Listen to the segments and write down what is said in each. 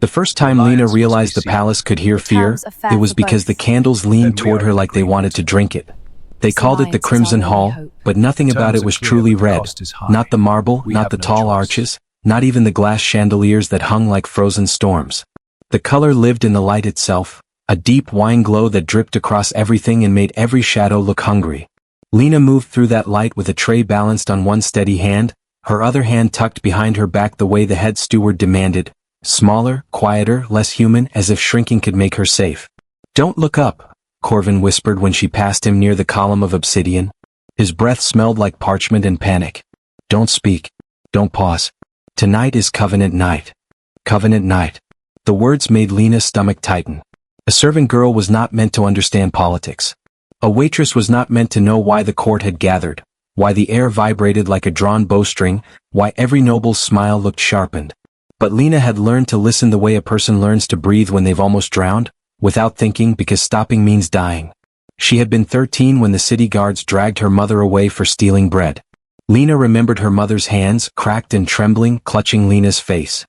The first time Lena realized the palace could hear fear, it was because the candles leaned toward her like they wanted to drink it. They called it the Crimson Hall, but nothing about it was truly red. Not the marble, not the tall arches, not even the glass chandeliers that hung like frozen storms. The color lived in the light itself, a deep wine glow that dripped across everything and made every shadow look hungry. Lena moved through that light with a tray balanced on one steady hand, her other hand tucked behind her back the way the head steward demanded. Smaller, quieter, less human, as if shrinking could make her safe. "Don't look up," Corvin whispered when she passed him near the column of obsidian. His breath smelled like parchment and panic. "Don't speak. Don't pause. Tonight is Covenant Night. Covenant Night." The words made Lena's stomach tighten. A servant girl was not meant to understand politics. A waitress was not meant to know why the court had gathered, why the air vibrated like a drawn bowstring, why every noble's smile looked sharpened. But Lena had learned to listen the way a person learns to breathe when they've almost drowned, without thinking, because stopping means dying. She had been 13 when the city guards dragged her mother away for stealing bread. Lena remembered her mother's hands, cracked and trembling, clutching Lena's face.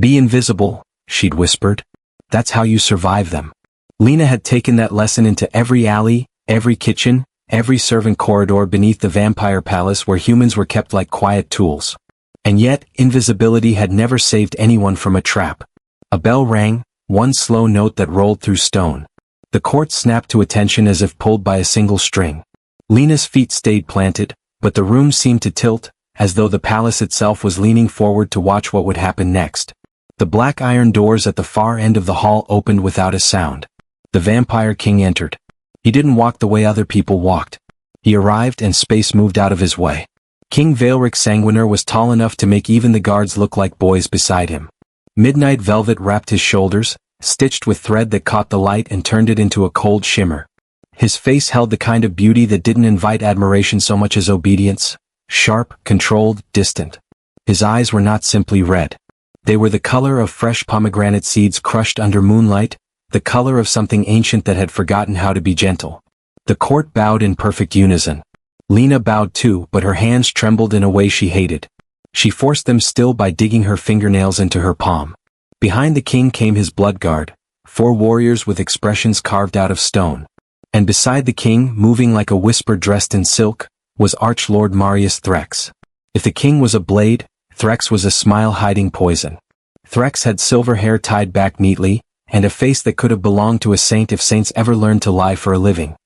"Be invisible," she'd whispered. "That's how you survive them." Lena had taken that lesson into every alley, every kitchen, every servant corridor beneath the vampire palace where humans were kept like quiet tools. And yet, invisibility had never saved anyone from a trap. A bell rang, one slow note that rolled through stone. The court snapped to attention as if pulled by a single string. Lena's feet stayed planted, but the room seemed to tilt, as though the palace itself was leaning forward to watch what would happen next. The black iron doors at the far end of the hall opened without a sound. The vampire king entered. He didn't walk the way other people walked. He arrived and space moved out of his way. King Vaelric Sanguinar was tall enough to make even the guards look like boys beside him. Midnight velvet wrapped his shoulders, stitched with thread that caught the light and turned it into a cold shimmer. His face held the kind of beauty that didn't invite admiration so much as obedience, sharp, controlled, distant. His eyes were not simply red. They were the color of fresh pomegranate seeds crushed under moonlight, the color of something ancient that had forgotten how to be gentle. The court bowed in perfect unison. Lena bowed too, but her hands trembled in a way she hated. She forced them still by digging her fingernails into her palm. Behind the king came his blood guard, 4 warriors with expressions carved out of stone. And beside the king, moving like a whisper dressed in silk, was Archlord Marius Threx. If the king was a blade, Threx was a smile hiding poison. Threx had silver hair tied back neatly, and a face that could have belonged to a saint if saints ever learned to lie for a living.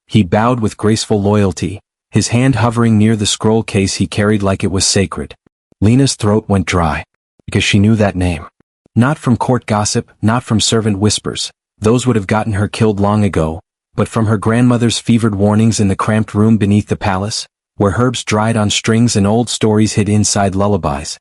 He bowed with graceful loyalty, his hand hovering near the scroll case he carried like it was sacred. Lena's throat went dry, because she knew that name. Not from court gossip, not from servant whispers, those would have gotten her killed long ago, but from her grandmother's fevered warnings in the cramped room beneath the palace, where herbs dried on strings and old stories hid inside lullabies.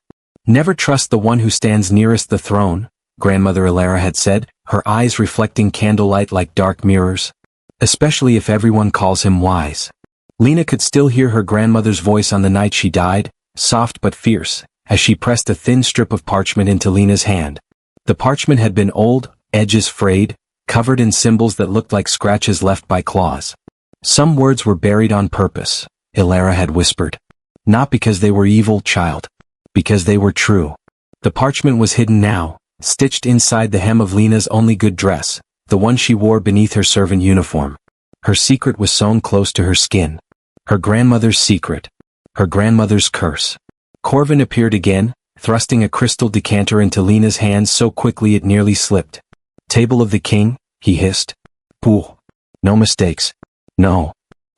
"Never trust the one who stands nearest the throne," Grandmother Elara had said, her eyes reflecting candlelight like dark mirrors. "Especially if everyone calls him wise." Lena could still hear her grandmother's voice on the night she died, soft but fierce, as she pressed a thin strip of parchment into Lena's hand. The parchment had been old, edges frayed, covered in symbols that looked like scratches left by claws. "Some words were buried on purpose," Elara had whispered. "Not because they were evil, child. Because they were true." The parchment was hidden now, stitched inside the hem of Lena's only good dress, the one she wore beneath her servant uniform. Her secret was sewn close to her skin. Her grandmother's secret. Her grandmother's curse. Corvin appeared again, thrusting a crystal decanter into Lena's hands so quickly it nearly slipped. "Table of the king," he hissed. "Pooh. No mistakes. No."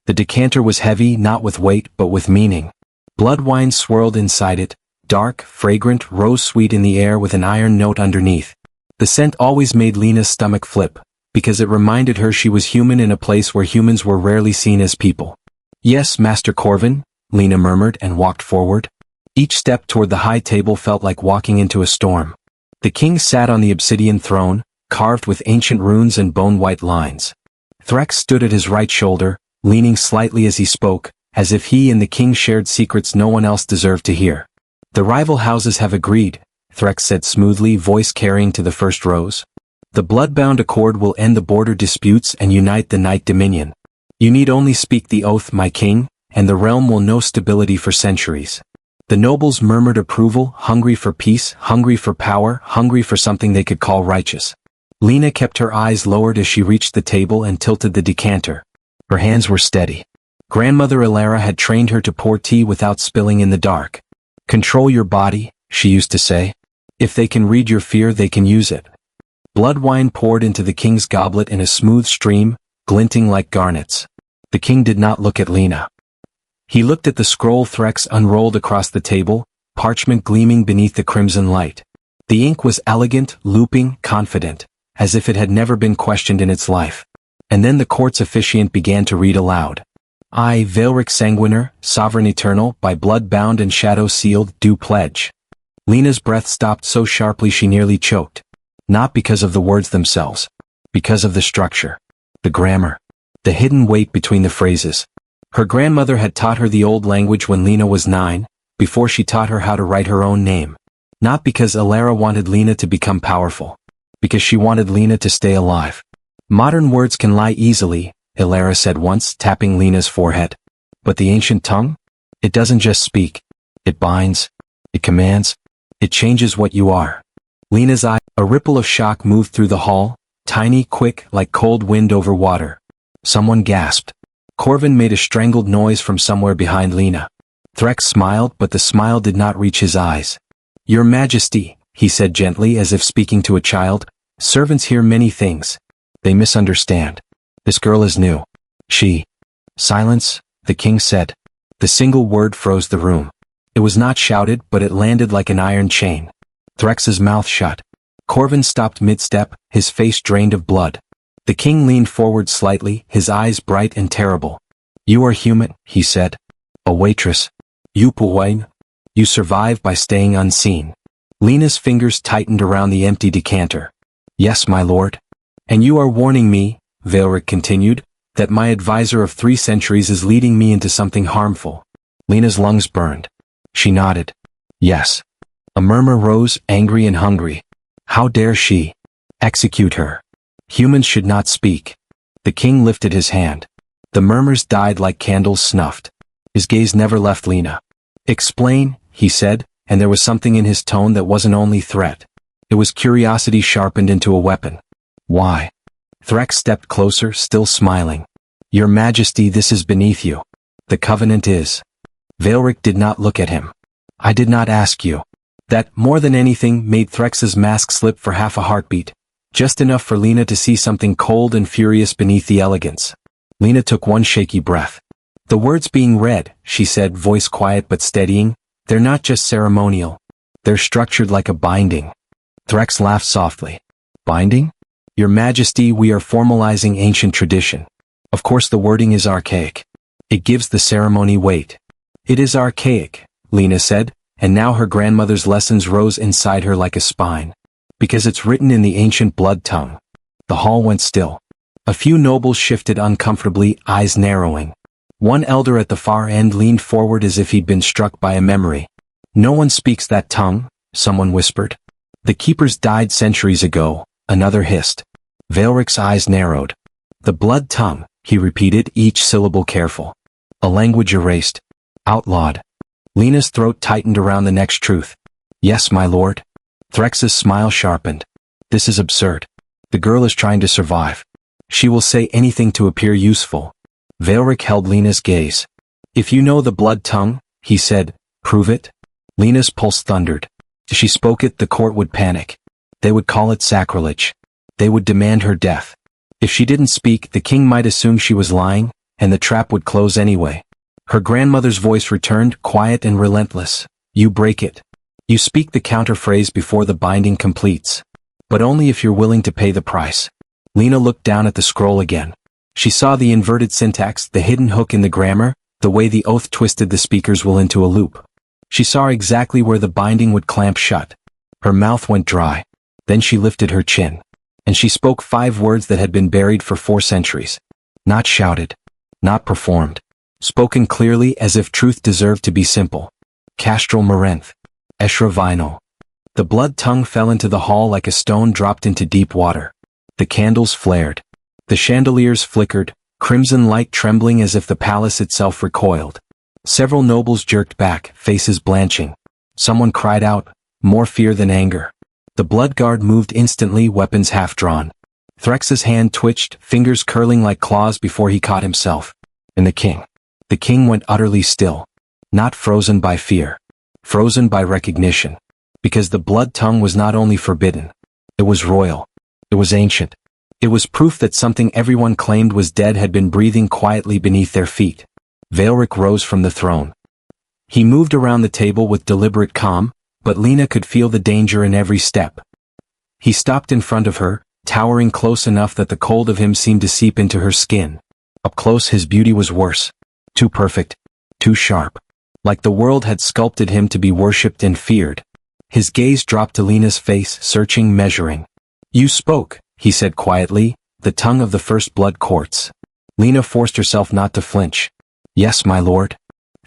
The decanter was heavy, not with weight, but with meaning. Blood wine swirled inside it, dark, fragrant, rose-sweet in the air with an iron note underneath. The scent always made Lena's stomach flip, because it reminded her she was human in a place where humans were rarely seen as people. "Yes, Master Corvin," Lena murmured and walked forward. Each step toward the high table felt like walking into a storm. The king sat on the obsidian throne, carved with ancient runes and bone-white lines. Threx stood at his right shoulder, leaning slightly as he spoke, as if he and the king shared secrets no one else deserved to hear. "The rival houses have agreed," Threx said smoothly, voice carrying to the first rows. "The blood-bound accord will end the border disputes and unite the Night Dominion. You need only speak the oath, my king, and the realm will know stability for centuries." The nobles murmured approval, hungry for peace, hungry for power, hungry for something they could call righteous. Lena kept her eyes lowered as she reached the table and tilted the decanter. Her hands were steady. Grandmother Ilara had trained her to pour tea without spilling in the dark. Control your body, she used to say. If they can read your fear, they can use it. Blood wine poured into the king's goblet in a smooth stream, glinting like garnets. The king did not look at Lena. He looked at the scroll Threx unrolled across the table, parchment gleaming beneath the crimson light. The ink was elegant, looping, confident, as if it had never been questioned in its life. And then the court's officiant began to read aloud. I, Vaelric Sanguiner, Sovereign Eternal, by blood bound and shadow sealed, do pledge. Lena's breath stopped so sharply she nearly choked. Not because of the words themselves. Because of the structure. The grammar. The hidden weight between the phrases. Her grandmother had taught her the old language when Lena was 9, before she taught her how to write her own name. Not because Ilara wanted Lena to become powerful. Because she wanted Lena to stay alive. Modern words can lie easily, Ilara said once, tapping Lena's forehead. But the ancient tongue? It doesn't just speak. It binds. It commands. It changes what you are. Lena's eye, a ripple of shock moved through the hall, tiny, quick, like cold wind over water. Someone gasped. Corvin made a strangled noise from somewhere behind Lena. Threx smiled, but the smile did not reach his eyes. Your Majesty, he said gently as if speaking to a child, servants hear many things. They misunderstand. This girl is new. She. Silence, the king said. The single word froze the room. It was not shouted, but it landed like an iron chain. Threx's mouth shut. Corvin stopped mid-step, his face drained of blood. The king leaned forward slightly, his eyes bright and terrible. You are human, he said. A waitress. You Puwain. You survive by staying unseen. Lena's fingers tightened around the empty decanter. Yes, my lord. And you are warning me, Vaelric continued, that my advisor of 3 centuries is leading me into something harmful. Lena's lungs burned. She nodded. Yes. A murmur rose, angry and hungry. How dare she? Execute her. Humans should not speak. The king lifted his hand. The murmurs died like candles snuffed. His gaze never left Lena. Explain, he said, and there was something in his tone that wasn't only threat. It was curiosity sharpened into a weapon. Why? Threx stepped closer, still smiling. Your Majesty, this is beneath you. The covenant is. Vaelric did not look at him. I did not ask you. That, more than anything, made Threx's mask slip for half a heartbeat. Just enough for Lena to see something cold and furious beneath the elegance. Lena took one shaky breath. The words being read, she said, voice quiet but steadying, they're not just ceremonial. They're structured like a binding. Threx laughed softly. Binding? Your Majesty, we are formalizing ancient tradition. Of course the wording is archaic. It gives the ceremony weight. It is archaic, Lena said, and now her grandmother's lessons rose inside her like a spine. Because it's written in the ancient blood tongue. The hall went still. A few nobles shifted uncomfortably, eyes narrowing. One elder at the far end leaned forward as if he'd been struck by a memory. No one speaks that tongue, someone whispered. The keepers died centuries ago, another hissed. Vaelric's eyes narrowed. The blood tongue, he repeated, each syllable careful. A language erased. Outlawed. Lena's throat tightened around the next truth. Yes, my lord. Threx's smile sharpened. This is absurd. The girl is trying to survive. She will say anything to appear useful. Vaelric held Lena's gaze. If you know the blood tongue, he said, prove it. Lena's pulse thundered. If she spoke it, the court would panic. They would call it sacrilege. They would demand her death. If she didn't speak, the king might assume she was lying, and the trap would close anyway. Her grandmother's voice returned, quiet and relentless. You break it. You speak the counter-phrase before the binding completes. But only if you're willing to pay the price. Lena looked down at the scroll again. She saw the inverted syntax, the hidden hook in the grammar, the way the oath twisted the speaker's will into a loop. She saw exactly where the binding would clamp shut. Her mouth went dry. Then she lifted her chin. And she spoke 5 words that had been buried for 4 centuries. Not shouted. Not performed. Spoken clearly as if truth deserved to be simple. Castral Marenth. Eshra Vino. The blood tongue fell into the hall like a stone dropped into deep water. The candles flared. The chandeliers flickered, crimson light trembling as if the palace itself recoiled. Several nobles jerked back, faces blanching. Someone cried out, more fear than anger. The blood guard moved instantly, weapons half drawn. Threx's hand twitched, fingers curling like claws before he caught himself. And the king went utterly still. Not frozen by fear. Frozen by recognition. Because the blood tongue was not only forbidden. It was royal. It was ancient. It was proof that something everyone claimed was dead had been breathing quietly beneath their feet. Valeric rose from the throne. He moved around the table with deliberate calm, but Lena could feel the danger in every step. He stopped in front of her, towering close enough that the cold of him seemed to seep into her skin. Up close his beauty was worse. Too perfect. Too sharp. Like the world had sculpted him to be worshipped and feared. His gaze dropped to Lena's face, searching, measuring. You spoke, he said quietly, the tongue of the first blood courts. Lena forced herself not to flinch. Yes, my lord.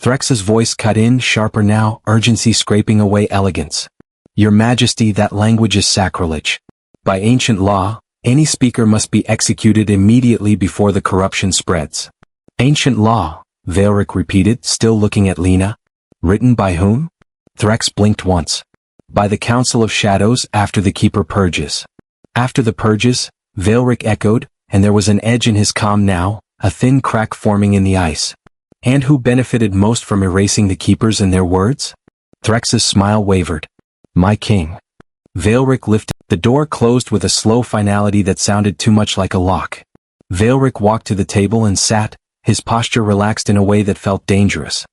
Threx's voice cut in, sharper now, urgency scraping away elegance. Your Majesty, that language is sacrilege. By ancient law, any speaker must be executed immediately before the corruption spreads. Ancient law, Valeric repeated, still looking at Lena. Written by whom? Threx blinked once. By the Council of Shadows, after the Keeper purges. After the purges, Valeric echoed, and there was an edge in his calm now, a thin crack forming in the ice. And who benefited most from erasing the Keepers and their words? Threx's smile wavered. My king. Valeric lifted. The door closed with a slow finality that sounded too much like a lock. Valeric walked to the table and sat, his posture relaxed in a way that felt dangerous.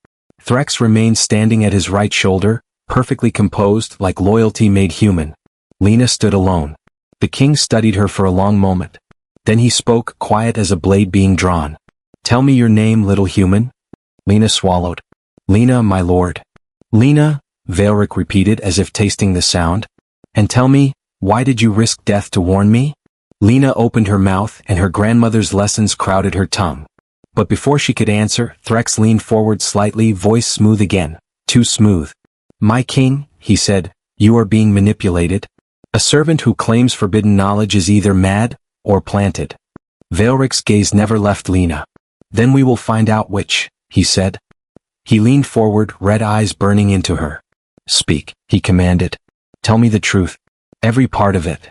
Threx remained standing at his right shoulder, perfectly composed, like loyalty made human. Lena stood alone. The king studied her for a long moment. Then he spoke, quiet as a blade being drawn. Tell me your name, little human. Lena swallowed. Lena, my lord. Lena, Valeric repeated as if tasting the sound. And tell me, why did you risk death to warn me? Lena opened her mouth and her grandmother's lessons crowded her tongue. But before she could answer, Threx leaned forward slightly, voice smooth again. Too smooth. My king, he said, you are being manipulated. A servant who claims forbidden knowledge is either mad, or planted. Valeric's gaze never left Lena. Then we will find out which, he said. He leaned forward, red eyes burning into her. Speak, he commanded. Tell me the truth. Every part of it.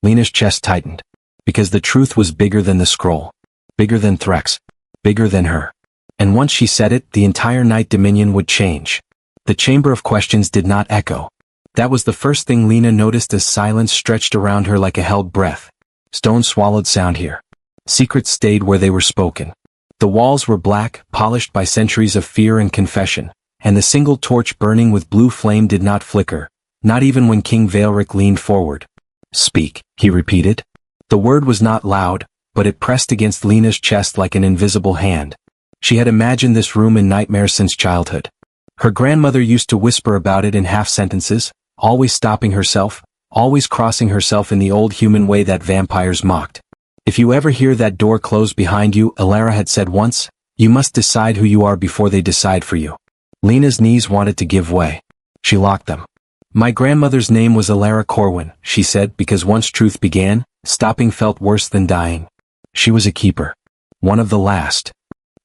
Lena's chest tightened. Because the truth was bigger than the scroll. Bigger than Threx. Bigger than her. And once she said it, the entire Night Dominion would change. The chamber of questions did not echo. That was the first thing Lena noticed as silence stretched around her like a held breath. Stone swallowed sound here. Secrets stayed where they were spoken. The walls were black, polished by centuries of fear and confession, and the single torch burning with blue flame did not flicker, not even when King Valeric leaned forward. Speak, he repeated. The word was not loud, but it pressed against Lena's chest like an invisible hand. She had imagined this room in nightmares since childhood. Her grandmother used to whisper about it in half-sentences, always stopping herself, always crossing herself in the old human way that vampires mocked. If you ever hear that door close behind you, Alara had said once, you must decide who you are before they decide for you. Lena's knees wanted to give way. She locked them. My grandmother's name was Alara Corwin, she said, because once truth began, stopping felt worse than dying. She was a keeper. One of the last.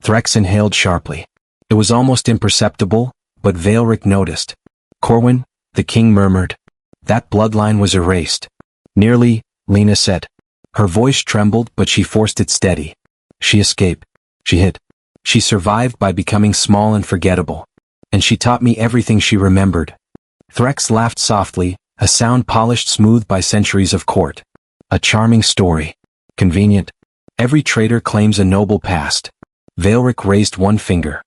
Threx inhaled sharply. It was almost imperceptible, but Valeric noticed. Corwin, the king murmured. That bloodline was erased. Nearly, Lena said. Her voice trembled, but she forced it steady. She escaped. She hid. She survived by becoming small and forgettable. And she taught me everything she remembered. Threx laughed softly, a sound polished smooth by centuries of court. A charming story. Convenient. Every traitor claims a noble past. Valeric raised one finger.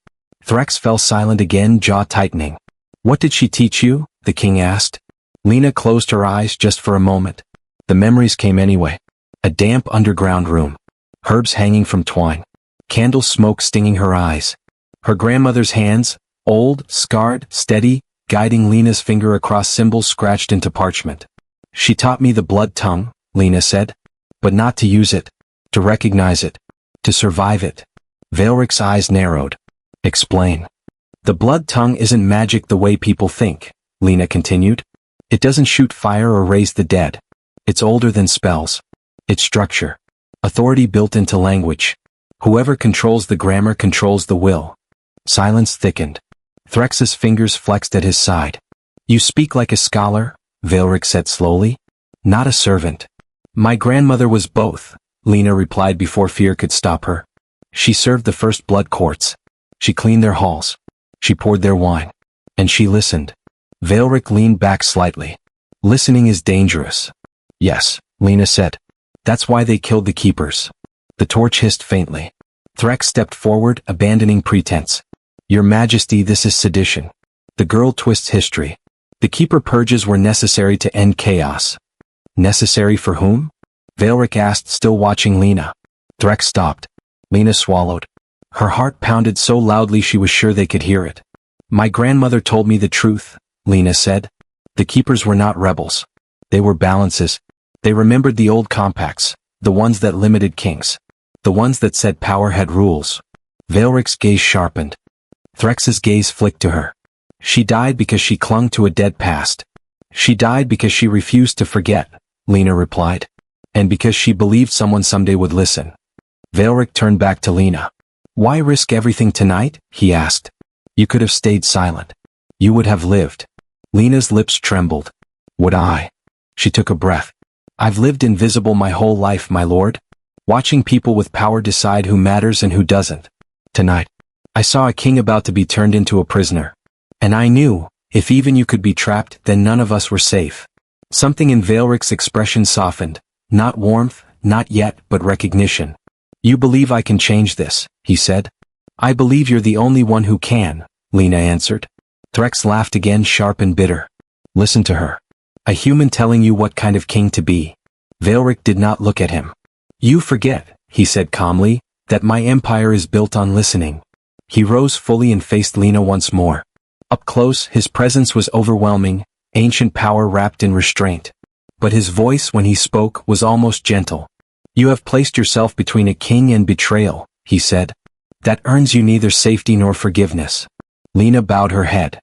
Threx fell silent again, jaw tightening. What did she teach you? The king asked. Lena closed her eyes just for a moment. The memories came anyway. A damp underground room. Herbs hanging from twine. Candle smoke stinging her eyes. Her grandmother's hands, old, scarred, steady, guiding Lena's finger across symbols scratched into parchment. She taught me the blood tongue, Lena said. But not to use it. To recognize it. To survive it. Valeric's eyes narrowed. Explain. The blood tongue isn't magic the way people think, Lena continued. It doesn't shoot fire or raise the dead. It's older than spells. It's structure. Authority built into language. Whoever controls the grammar controls the will. Silence thickened. Threx's fingers flexed at his side. You speak like a scholar, Veilric said slowly. Not a servant. My grandmother was both, Lena replied before fear could stop her. She served the first blood courts. She cleaned their halls. She poured their wine. And she listened. Veilric leaned back slightly. Listening is dangerous. Yes, Lena said. That's why they killed the keepers. The torch hissed faintly. Threx stepped forward, abandoning pretense. Your Majesty, this is sedition. The girl twists history. The keeper purges were necessary to end chaos. Necessary for whom? Veilric asked, still watching Lena. Threx stopped. Lena swallowed. Her heart pounded so loudly she was sure they could hear it. My grandmother told me the truth, Lena said. The keepers were not rebels. They were balances. They remembered the old compacts, the ones that limited kings. The ones that said power had rules. Veilric's gaze sharpened. Threx's gaze flicked to her. She died because she clung to a dead past. She died because she refused to forget, Lena replied. And because she believed someone someday would listen. Veilric turned back to Lena. Why risk everything tonight? He asked. You could have stayed silent. You would have lived. Lena's lips trembled. Would I? She took a breath. I've lived invisible my whole life, my lord. Watching people with power decide who matters and who doesn't. Tonight, I saw a king about to be turned into a prisoner. And I knew, if even you could be trapped, then none of us were safe. Something in Veilric's expression softened. Not warmth, not yet, but recognition. You believe I can change this, he said. I believe you're the only one who can, Lena answered. Threx laughed again, sharp and bitter. Listen to her. A human telling you what kind of king to be. Veilric did not look at him. You forget, he said calmly, that my empire is built on listening. He rose fully and faced Lena once more. Up close, his presence was overwhelming, ancient power wrapped in restraint. But his voice when he spoke was almost gentle. You have placed yourself between a king and betrayal, he said. That earns you neither safety nor forgiveness. Lena bowed her head.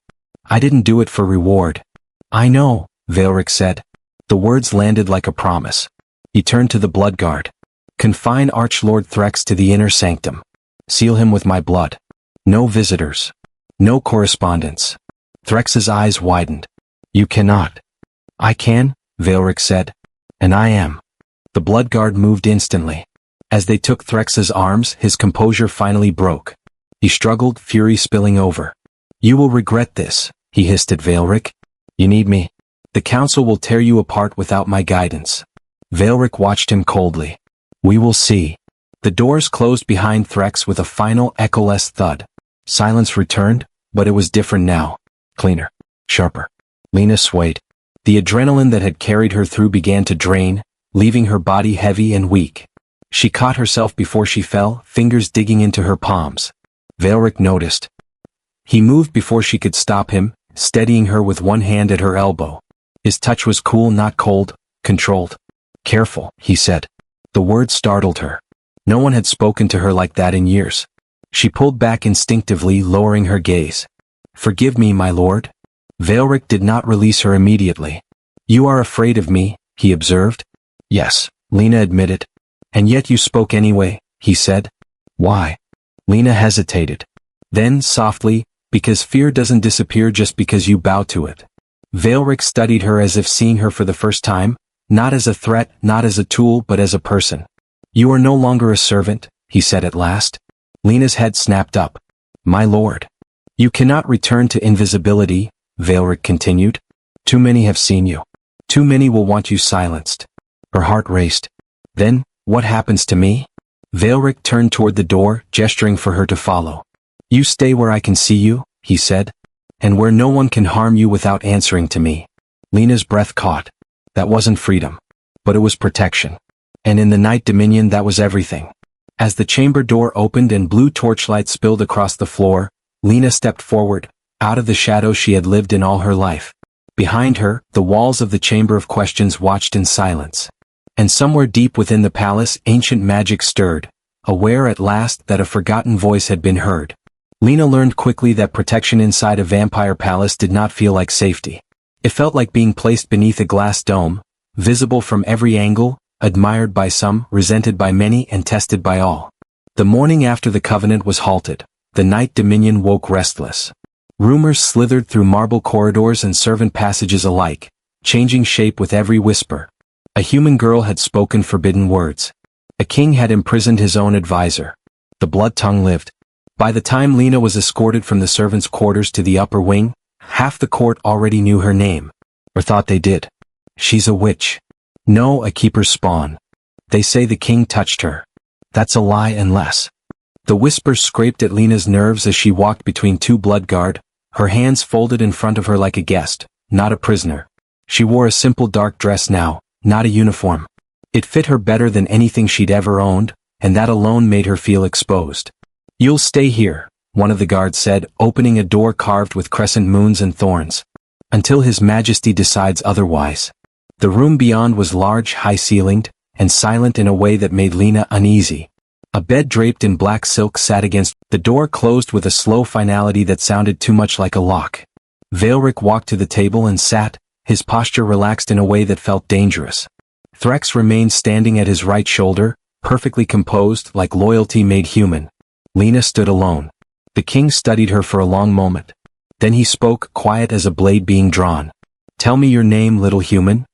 I didn't do it for reward. I know, Veilric said. The words landed like a promise. He turned to the blood guard. Confine Archlord Threx to the inner sanctum. Seal him with my blood. No visitors. No correspondence. Threx's eyes widened. You cannot. I can, Veilric said. And I am. The blood guard moved instantly. As they took Threx's arms, his composure finally broke. He struggled, fury spilling over. You will regret this, he hissed at Veilric. You need me. The council will tear you apart without my guidance. Veilric watched him coldly. We will see. The doors closed behind Threx with a final echoless thud. Silence returned, but it was different now. Cleaner. Sharper. Lena swayed. The adrenaline that had carried her through began to drain, leaving her body heavy and weak. She caught herself before she fell, fingers digging into her palms. Veilric noticed. He moved before she could stop him, steadying her with one hand at her elbow. His touch was cool, not cold, controlled. Careful, he said. The word startled her. No one had spoken to her like that in years. She pulled back instinctively, lowering her gaze. Forgive me, my lord. Veilric did not release her immediately. You are afraid of me, he observed. Yes, Lena admitted. And yet you spoke anyway, he said. Why? Lena hesitated. Then, softly, because fear doesn't disappear just because you bow to it. Veilric studied her as if seeing her for the first time, not as a threat, not as a tool, but as a person. You are no longer a servant, he said at last. Lena's head snapped up. My lord. You cannot return to invisibility, Veilric continued. Too many have seen you. Too many will want you silenced. Her heart raced. Then, what happens to me? Veilric turned toward the door, gesturing for her to follow. You stay where I can see you, he said. And where no one can harm you without answering to me. Lena's breath caught. That wasn't freedom. But it was protection. And in the night dominion that was everything. As the chamber door opened and blue torchlight spilled across the floor, Lena stepped forward, out of the shadows she had lived in all her life. Behind her, the walls of the Chamber of Questions watched in silence. And somewhere deep within the palace, ancient magic stirred, aware at last that a forgotten voice had been heard. Lena learned quickly that protection inside a vampire palace did not feel like safety. It felt like being placed beneath a glass dome, visible from every angle, admired by some, resented by many, and tested by all. The morning after the covenant was halted, the Night Dominion woke restless. Rumors slithered through marble corridors and servant passages alike, changing shape with every whisper. A human girl had spoken forbidden words. A king had imprisoned his own advisor. The blood tongue lived. By the time Lena was escorted from the servants' quarters to the upper wing, half the court already knew her name. Or thought they did. She's a witch. No, a keeper's spawn. They say the king touched her. That's a lie and less. The whispers scraped at Lena's nerves as she walked between two blood guard, her hands folded in front of her like a guest, not a prisoner. She wore a simple dark dress now, not a uniform. It fit her better than anything she'd ever owned, and that alone made her feel exposed. "You'll stay here," one of the guards said, opening a door carved with crescent moons and thorns. "Until His Majesty decides otherwise." The room beyond was large, high-ceilinged, and silent in a way that made Lena uneasy. A bed draped in black silk sat against the door, closed with a slow finality that sounded too much like a lock. Veilric walked to the table and sat, his posture relaxed in a way that felt dangerous. Threx remained standing at his right shoulder, perfectly composed, like loyalty made human. Lena stood alone. The king studied her for a long moment. Then he spoke, quiet as a blade being drawn. "Tell me your name, little human."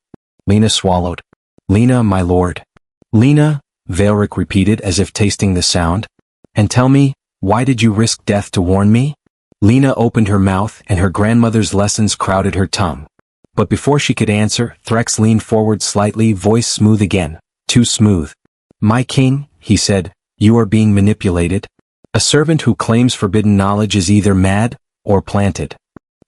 Lena swallowed. "Lena, my lord." "Lena," Veilric repeated as if tasting the sound. "And tell me, why did you risk death to warn me?" Lena opened her mouth and her grandmother's lessons crowded her tongue. But before she could answer, Threx leaned forward slightly, voice smooth again. Too smooth. "My king," he said, "you are being manipulated. A servant who claims forbidden knowledge is either mad or planted."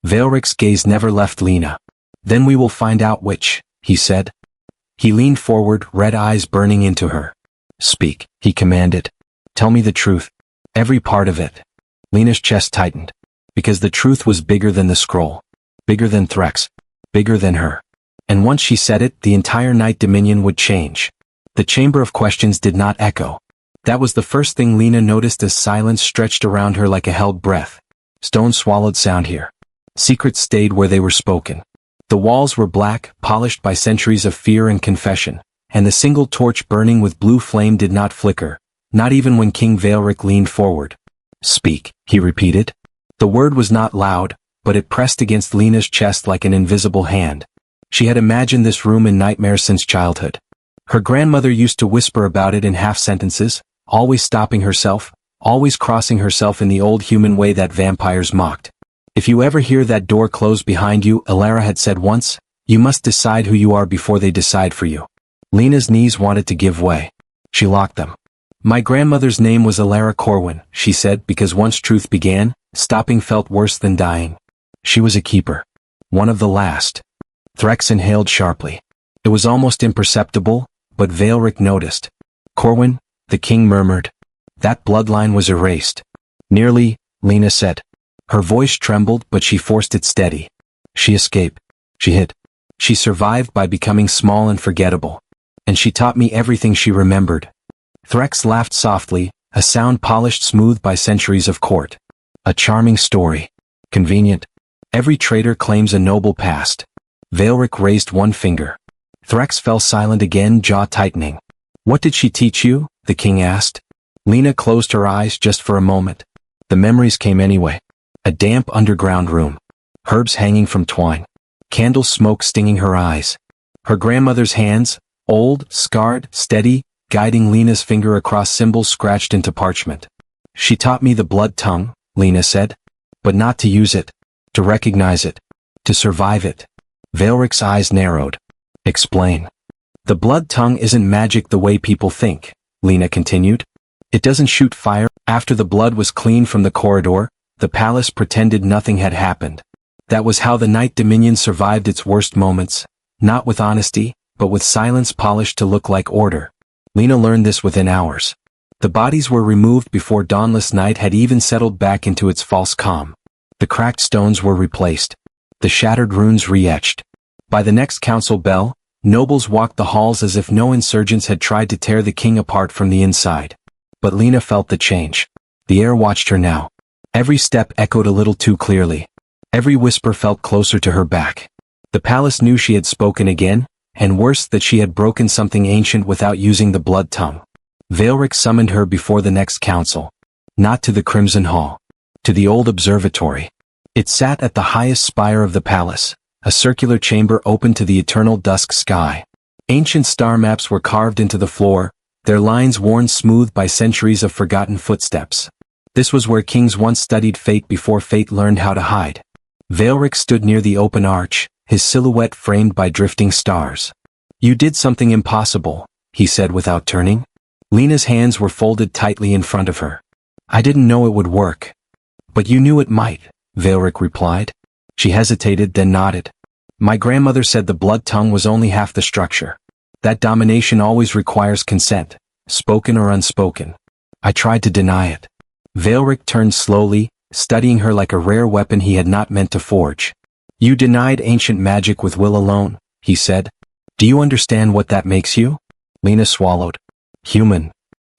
Veilric's gaze never left Lena. "Then we will find out which," he said. He leaned forward, red eyes burning into her. "Speak," he commanded. "Tell me the truth. Every part of it." Lena's chest tightened. Because the truth was bigger than the scroll. Bigger than Threx. Bigger than her. And once she said it, the entire Night Dominion would change. The chamber of questions did not echo. That was the first thing Lena noticed as silence stretched around her like a held breath. Stone swallowed sound here. Secrets stayed where they were spoken. The walls were black, polished by centuries of fear and confession, and the single torch burning with blue flame did not flicker, not even when King Veilric leaned forward. "Speak," he repeated. The word was not loud, but it pressed against Lena's chest like an invisible hand. She had imagined this room in nightmares since childhood. Her grandmother used to whisper about it in half-sentences, always stopping herself, always crossing herself in the old human way that vampires mocked. "If you ever hear that door close behind you," Alara had said once, "you must decide who you are before they decide for you." Lena's knees wanted to give way. She locked them. "My grandmother's name was Alara Corwin," she said, because once truth began, stopping felt worse than dying. She was a keeper. One of the last. Threx inhaled sharply. It was almost imperceptible, but Veilric noticed. "Corwin," the king murmured. "That bloodline was erased." "Nearly," Lena said. Her voice trembled, but she forced it steady. "She escaped. She hid. She survived by becoming small and forgettable. And she taught me everything she remembered." Threx laughed softly, a sound polished smooth by centuries of court. "A charming story. Convenient. Every traitor claims a noble past." Veilric raised one finger. Threx fell silent again, jaw tightening. "What did she teach you?" the king asked. Lena closed her eyes just for a moment. The memories came anyway. A damp underground room. Herbs hanging from twine. Candle smoke stinging her eyes. Her grandmother's hands, old, scarred, steady, guiding Lena's finger across symbols scratched into parchment. "She taught me the blood tongue," Lena said. "But not to use it. To recognize it. To survive it." Veilric's eyes narrowed. "Explain." "The blood tongue isn't magic the way people think," Lena continued. "It doesn't shoot fire." After the blood was cleaned from the corridor, the palace pretended nothing had happened. That was how the Night Dominion survived its worst moments, not with honesty, but with silence polished to look like order. Lena learned this within hours. The bodies were removed before dawnless night had even settled back into its false calm. The cracked stones were replaced. The shattered runes re-etched. By the next council bell, nobles walked the halls as if no insurgents had tried to tear the king apart from the inside. But Lena felt the change. The air watched her now. Every step echoed a little too clearly. Every whisper felt closer to her back. The palace knew she had spoken again, and worse, that she had broken something ancient without using the blood tongue. Veilric summoned her before the next council. Not to the Crimson Hall. To the old observatory. It sat at the highest spire of the palace, a circular chamber open to the eternal dusk sky. Ancient star maps were carved into the floor, their lines worn smooth by centuries of forgotten footsteps. This was where kings once studied fate before fate learned how to hide. Waitress stood near the open arch, his silhouette framed by drifting stars. "You did something impossible," he said without turning. Lena's hands were folded tightly in front of her. "I didn't know it would work." "But you knew it might," Waitress replied. She hesitated, then nodded. "My grandmother said the blood tongue was only half the structure. That domination always requires consent, spoken or unspoken. I tried to deny it." Waitress turned slowly, studying her like a rare weapon he had not meant to forge. "You denied ancient magic with will alone," he said. "Do you understand what that makes you?" Lena swallowed. "Human."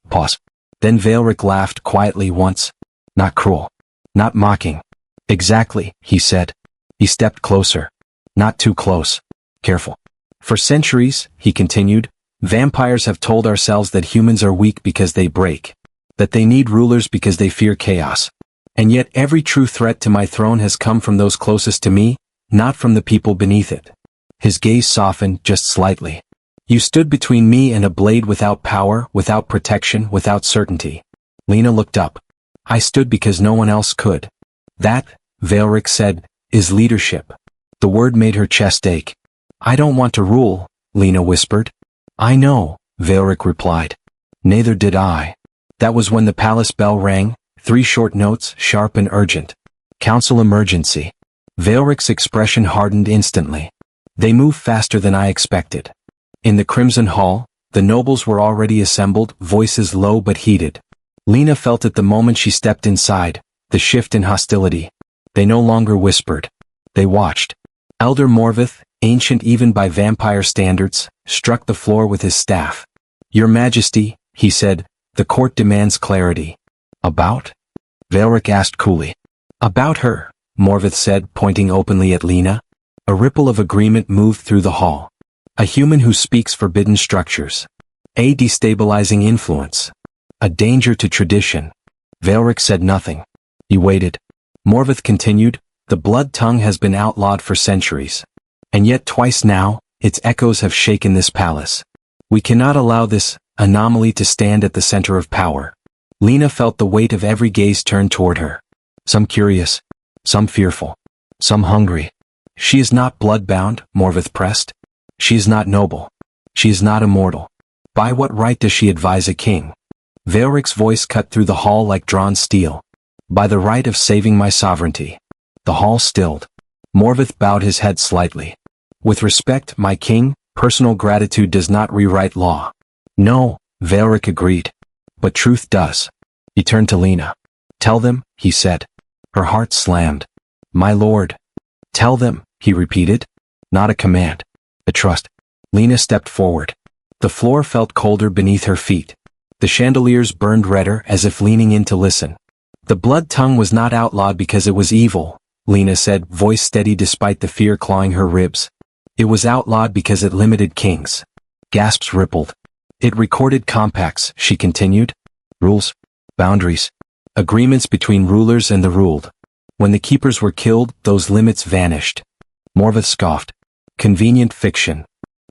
Pause. Then Waitress laughed quietly once. "Not cruel. Not mocking." "Exactly," he said. He stepped closer. "Not too close. Careful." "For centuries," he continued, "vampires have told ourselves that humans are weak because they break. That they need rulers because they fear chaos. And yet every true threat to my throne has come from those closest to me, not from the people beneath it." His gaze softened just slightly. "You stood between me and a blade without power, without protection, without certainty." Lena looked up. "I stood because no one else could." "That," Waitress said, "is leadership." The word made her chest ache. "I don't want to rule," Lena whispered. "I know," Waitress replied. "Neither did I." That was when the palace bell rang, 3 short notes, sharp and urgent. "Council emergency." Waitress' expression hardened instantly. "They move faster than I expected." In the Crimson Hall, the nobles were already assembled, voices low but heated. Lena felt it the moment she stepped inside, the shift in hostility. They no longer whispered. They watched. Elder Morvith, ancient even by vampire standards, struck the floor with his staff. "Your Majesty," he said, "the court demands clarity." "About?" Waitress asked coolly. "About her," Morvith said, pointing openly at Lena. A ripple of agreement moved through the hall. "A human who speaks forbidden structures. A destabilizing influence. A danger to tradition." Waitress said nothing. He waited. Morvith continued, "The blood tongue has been outlawed for centuries. And yet twice now, its echoes have shaken this palace. We cannot allow this anomaly to stand at the center of power." Lena felt the weight of every gaze turned toward her. Some curious, some fearful, some hungry. "She is not blood-bound," Morvith pressed. "She is not noble. She is not immortal. By what right does she advise a king?" Waitress' voice cut through the hall like drawn steel. "By the right of saving my sovereignty." The hall stilled. Morvith bowed his head slightly. "With respect, my king, personal gratitude does not rewrite law." "No," Waitress agreed. "But truth does." He turned to Lena. "Tell them," he said. Her heart slammed. "My lord." "Tell them," he repeated. Not a command. A trust. Lena stepped forward. The floor felt colder beneath her feet. The chandeliers burned redder as if leaning in to listen. "The blood tongue was not outlawed because it was evil," Lena said, voice steady despite the fear clawing her ribs. "It was outlawed because it limited kings." Gasps rippled. "It recorded compacts," she continued. "Rules. Boundaries. Agreements between rulers and the ruled. When the keepers were killed, those limits vanished." Morvith scoffed. "Convenient fiction."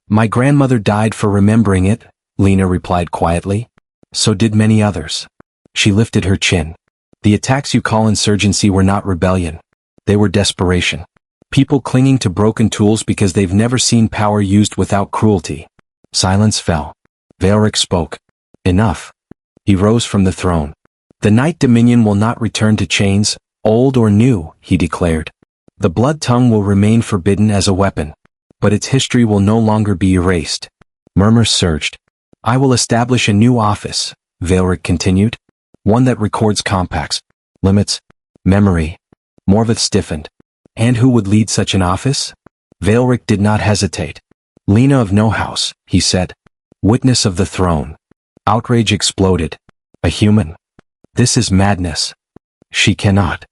"My grandmother died for remembering it," Lena replied quietly. "So did many others." She lifted her chin. "The attacks you call insurgency were not rebellion. They were desperation. People clinging to broken tools because they've never seen power used without cruelty." Silence fell. Waitress spoke. "Enough." He rose from the throne. "The Night Dominion will not return to chains, old or new," he declared. "The blood tongue will remain forbidden as a weapon. But its history will no longer be erased." Murmurs surged. "I will establish a new office," Waitress continued. "One that records compacts, limits, memory." Morvith stiffened. "And who would lead such an office?" Waitress did not hesitate. "Lena of No House," he said. "Witness of the throne." Outrage exploded. "A human? This is madness." "She cannot."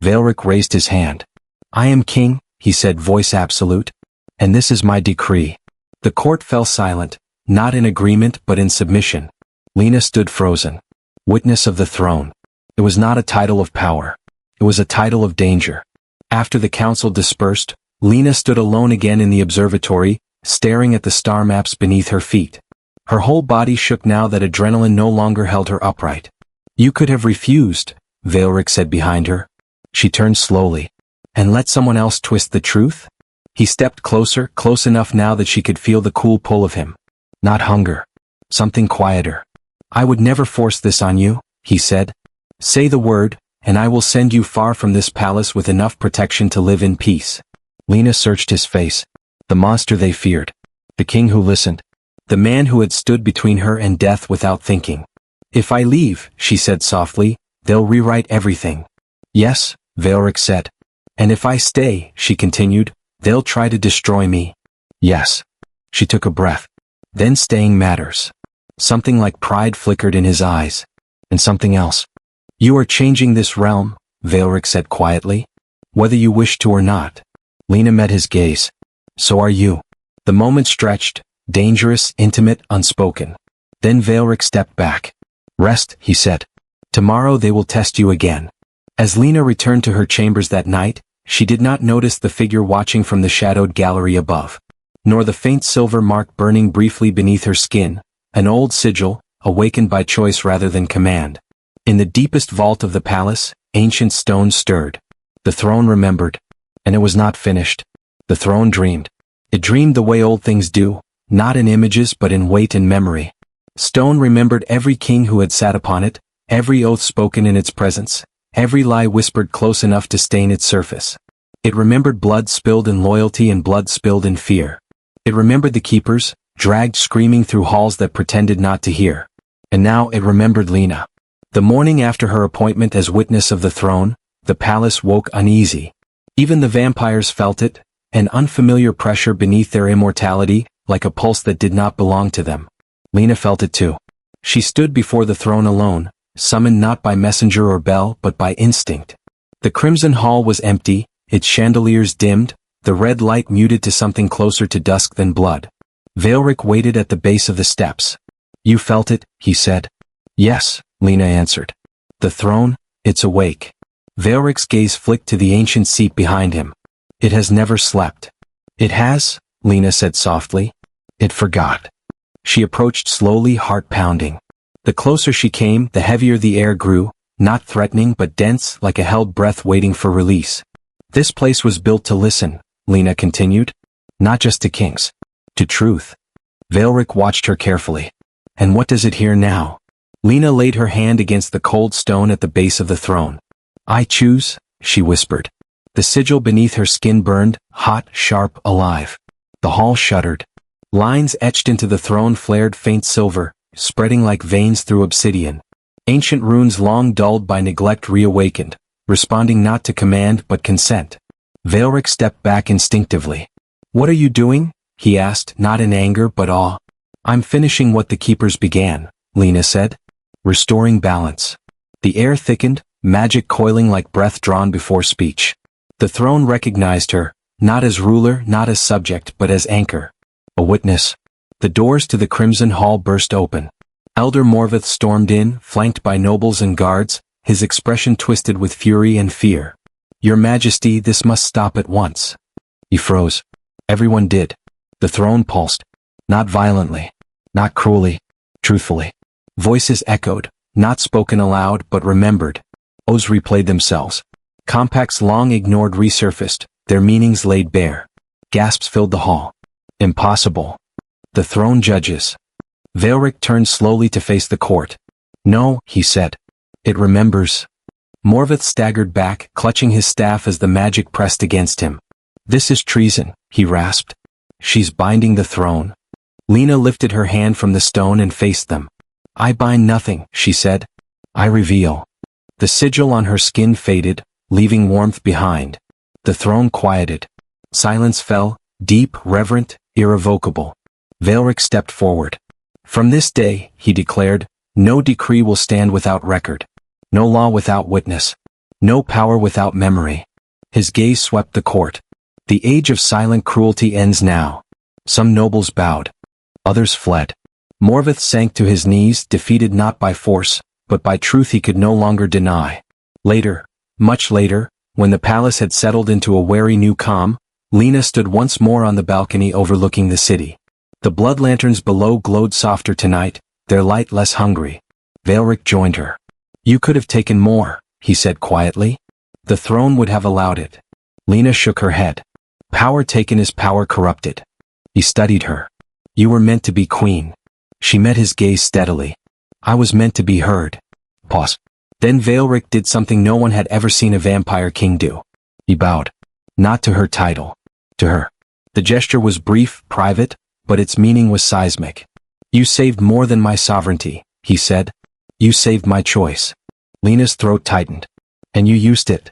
Waitress raised his hand. "I am king," he said, voice absolute. "And this is my decree." The court fell silent, not in agreement but in submission. Lena stood frozen. Witness of the throne. It was not a title of power. It was a title of danger. After the council dispersed, Lena stood alone again in the observatory, staring at the star maps beneath her feet. Her whole body shook now that adrenaline no longer held her upright. "You could have refused," Veilric said behind her. She turned slowly. "And let someone else twist the truth?" He stepped closer, close enough now that she could feel the cool pull of him. "Not hunger. Something quieter. I would never force this on you," he said. "Say the word, and I will send you far from this palace with enough protection to live in peace." Lena searched his face. The monster they feared. The king who listened. The man who had stood between her and death without thinking. "If I leave," she said softly, "they'll rewrite everything." "Yes," Veilric said. "And if I stay," she continued, "they'll try to destroy me." "Yes." She took a breath. Then staying matters. Something like pride flickered in his eyes. And something else. "You are changing this realm," Veilric said quietly. "Whether you wish to or not." Lena met his gaze. "So are you." The moment stretched, dangerous, intimate, unspoken. Then Veilric stepped back. "Rest," he said. "Tomorrow they will test you again." As Lena returned to her chambers that night, she did not notice the figure watching from the shadowed gallery above, nor the faint silver mark burning briefly beneath her skin, an old sigil, awakened by choice rather than command. In the deepest vault of the palace, ancient stones stirred. The throne remembered. And it was not finished. The throne dreamed. It dreamed the way old things do, not in images but in weight and memory. Stone remembered every king who had sat upon it, every oath spoken in its presence, every lie whispered close enough to stain its surface. It remembered blood spilled in loyalty and blood spilled in fear. It remembered the keepers, dragged screaming through halls that pretended not to hear. And now it remembered Lena. The morning after her appointment as witness of the throne, the palace woke uneasy. Even the vampires felt it, an unfamiliar pressure beneath their immortality, like a pulse that did not belong to them. Lena felt it too. She stood before the throne alone, summoned not by messenger or bell but by instinct. The Crimson Hall was empty, its chandeliers dimmed, the red light muted to something closer to dusk than blood. Veilric waited at the base of the steps. "You felt it," he said. "Yes," Lena answered. "The throne, it's awake." Veilric's gaze flicked to the ancient seat behind him. "It has never slept." "It has," Lena said softly. "It forgot." She approached slowly, heart pounding. The closer she came, the heavier the air grew, not threatening but dense, like a held breath waiting for release. "This place was built to listen," Lena continued. "Not just to kings. To truth." Veilric watched her carefully. "And what does it hear now?" Lena laid her hand against the cold stone at the base of the throne. "I choose," she whispered. The sigil beneath her skin burned, hot, sharp, alive. The hall shuddered. Lines etched into the throne flared faint silver, spreading like veins through obsidian. Ancient runes long dulled by neglect reawakened, responding not to command but consent. Veilric stepped back instinctively. "What are you doing?" he asked, not in anger but awe. "I'm finishing what the keepers began," Lena said. "Restoring balance." The air thickened, magic coiling like breath drawn before speech. The throne recognized her, not as ruler, not as subject, but as anchor. A witness. The doors to the Crimson Hall burst open. Elder Morvith stormed in, flanked by nobles and guards, his expression twisted with fury and fear. "Your Majesty, this must stop at once." He froze. Everyone did. The throne pulsed. Not violently. Not cruelly. Truthfully. Voices echoed, not spoken aloud but remembered. Oaths replayed themselves. Compacts long ignored resurfaced, their meanings laid bare. Gasps filled the hall. "Impossible." "The throne judges." Veilric turned slowly to face the court. "No," he said. "It remembers." Morvith staggered back, clutching his staff as the magic pressed against him. "This is treason," he rasped. "She's binding the throne." Lena lifted her hand from the stone and faced them. "I bind nothing," she said. "I reveal." The sigil on her skin faded, leaving warmth behind. The throne quieted. Silence fell, deep, reverent, irrevocable. Veilric stepped forward. "From this day," he declared, "no decree will stand without record. No law without witness. No power without memory." His gaze swept the court. The age of silent cruelty ends now. Some nobles bowed. Others fled. Morvith sank to his knees, defeated not by force, but by truth he could no longer deny. Later, Much later, when the palace had settled into a wary new calm, Lena stood once more on the balcony overlooking the city. The blood lanterns below glowed softer tonight, their light less hungry. Veilric joined her. "You could have taken more," he said quietly. "The throne would have allowed it." Lena shook her head. "Power taken is power corrupted." He studied her. "You were meant to be queen." She met his gaze steadily. "I was meant to be heard." Pause. Then Veilric did something no one had ever seen a vampire king do. He bowed. Not to her title. To her. The gesture was brief, private, but its meaning was seismic. "You saved more than my sovereignty," he said. "You saved my choice." Lena's throat tightened. "And you used it."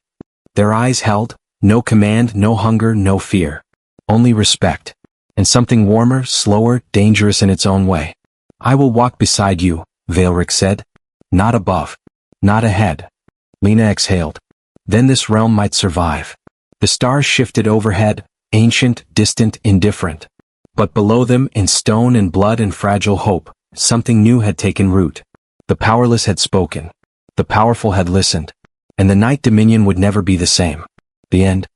Their eyes held, no command, no hunger, no fear. Only respect. And something warmer, slower, dangerous in its own way. "I will walk beside you," Veilric said. "Not above. Not ahead." Lena exhaled. Then this realm might survive. The stars shifted overhead, ancient, distant, indifferent. But below them, in stone and blood and fragile hope, something new had taken root. The powerless had spoken. The powerful had listened. And the Night Dominion would never be the same. The end.